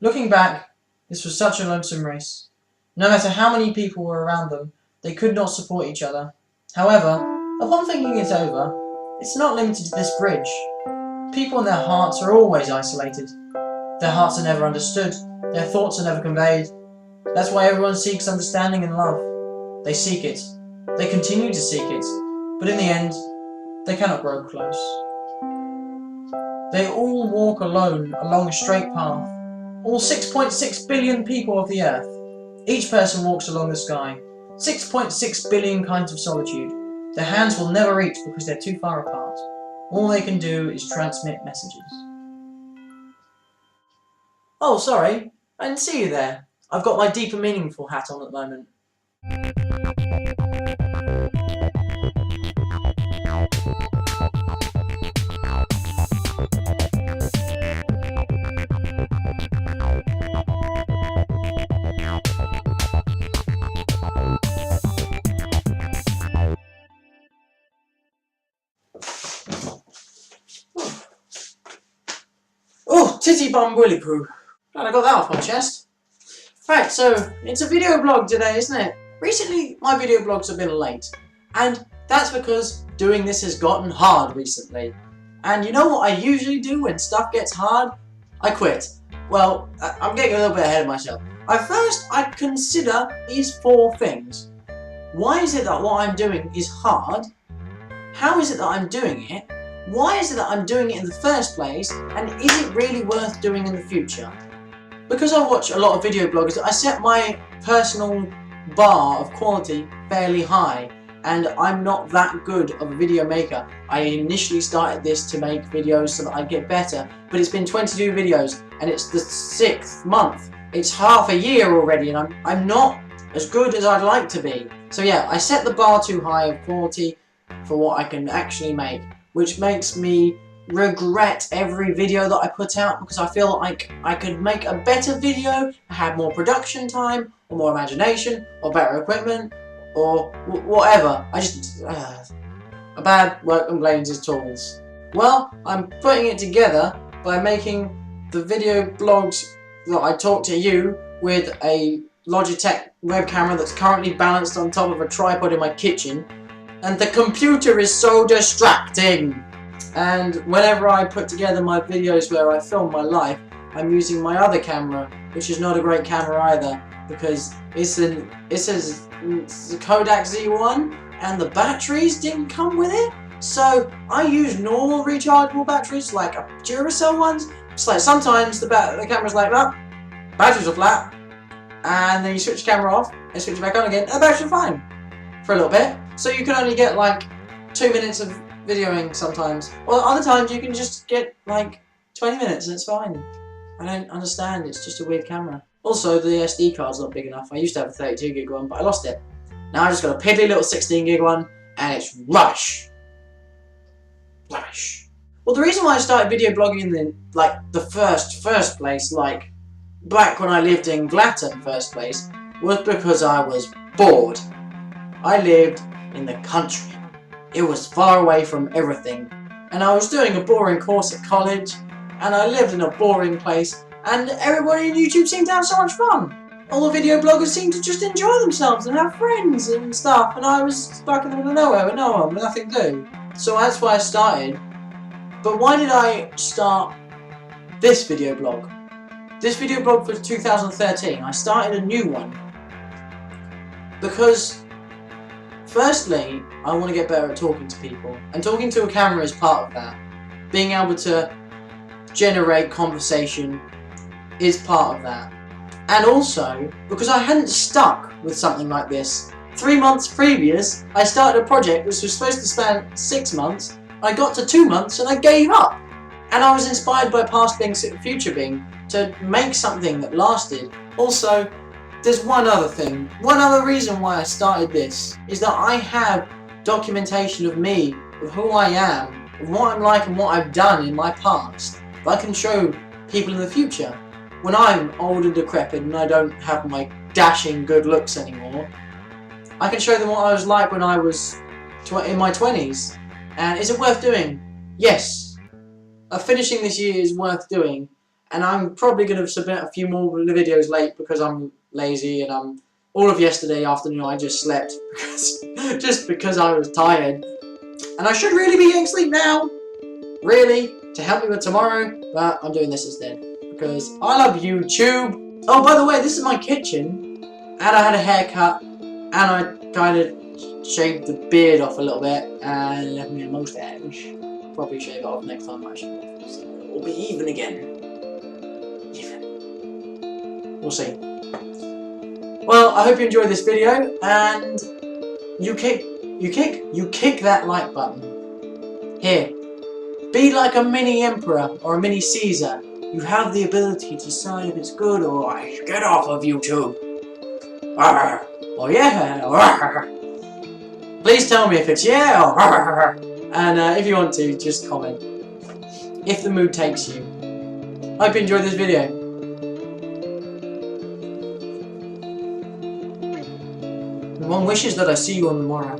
Looking back, this was such a lonesome race. No matter how many people were around them, they could not support each other. However, upon thinking it over, it's not limited to this bridge. People in their hearts are always isolated. Their hearts are never understood. Their thoughts are never conveyed. That's why everyone seeks understanding and love. They seek it. They continue to seek it. But in the end, they cannot grow close. They all walk alone along a straight path. All 6.6 billion people of the earth. Each person walks along the sky. 6.6 billion kinds of solitude. Their hands will never reach because they're too far apart. All they can do is transmit messages. Oh, sorry. I didn't see you there. I've got my deep and meaningful hat on at the moment. Oh, titty bum willy poo. Glad I got that off my chest. Right, so it's a video blog today, isn't it? Recently, my video blogs have been late. And that's because doing this has gotten hard recently. And you know what I usually do when stuff gets hard? I quit. Well, I'm getting a little bit ahead of myself. First, I consider these 4 things. Why is it that what I'm doing is hard? How is it that I'm doing it? Why is it that I'm doing it in the first place? And is it really worth doing in the future? Because I watch a lot of video bloggers, I set my personal bar of quality fairly high. And I'm not that good of a video maker. I initially started this to make videos so that I'd get better. But it's been 22 videos and it's the 6th month. It's half a year already and I'm not as good as I'd like to be. So yeah, I set the bar too high of quality for what I can actually make, which makes me regret every video that I put out because I feel like I could make a better video, have more production time, or more imagination, or better equipment, or whatever. A bad work and blames his tools. Well, I'm putting it together by making the video blogs that I talk to you with a Logitech web camera that's currently balanced on top of a tripod in my kitchen. And the computer is so distracting. And whenever I put together my videos where I film my life, I'm using my other camera, which is not a great camera either, because it's a Kodak Z1 and the batteries didn't come with it. So I use normal rechargeable batteries, like Duracell ones. It's like sometimes the camera's like, oh, batteries are flat, and then you switch the camera off and switch it back on again, and the batteries are fine for a little bit. So you can only get like 2 minutes of videoing sometimes. Well, other times you can just get like 20 minutes and it's fine. I don't understand, it's just a weird camera. Also, the SD card's not big enough. I used to have a 32 gig one, but I lost it. Now I just got a piddly little 16 gig one, and it's rubbish. Rubbish. Well, the reason why I started video blogging in the first place, like back when I lived in Glatton first place, was because I was bored. I lived in the country. It was far away from everything, and I was doing a boring course at college, and I lived in a boring place, and everybody on YouTube seemed to have so much fun. All the video bloggers seemed to just enjoy themselves and have friends and stuff, and I was stuck in the middle of nowhere with no one, with nothing to do. So that's why I started. But why did I start this video blog? This video blog for 2013, I started a new one because firstly, I want to get better at talking to people, and talking to a camera is part of that. Being able to generate conversation is part of that. And also, because I hadn't stuck with something like this. 3 months previous, I started a project which was supposed to span 6 months. I got to 2 months and I gave up. And I was inspired by past being, future being, to make something that lasted. Also, there's one other thing. One other reason why I started this is that I have documentation of me, of who I am, of what I'm like and what I've done in my past that I can show people in the future. When I'm old and decrepit and I don't have my dashing good looks anymore, I can show them what I was like when I was in my 20s. And is it worth doing? Yes. Finishing this year is worth doing. and I'm probably going to submit a few more videos late because I'm lazy, and all of yesterday afternoon I just slept because I was tired, and I should really be getting sleep now, really, to help me with tomorrow, but I'm doing this instead because I love YouTube. Oh, by the way, this is my kitchen, and I had a haircut, and I kind of shaved the beard off a little bit and left me a moustache. Probably shave it off next time I shave it, so it'll be even again. Even. We'll see. Well, I hope you enjoyed this video, and you kick that like button. Here, be like a mini emperor or a mini Caesar. You have the ability to decide if it's good or I should get off of YouTube. Arr. Oh yeah. Arr. Please tell me if it's yeah or arr. And if you want to, just comment. If the mood takes you. Hope you enjoyed this video. One wishes that I see you on the morrow.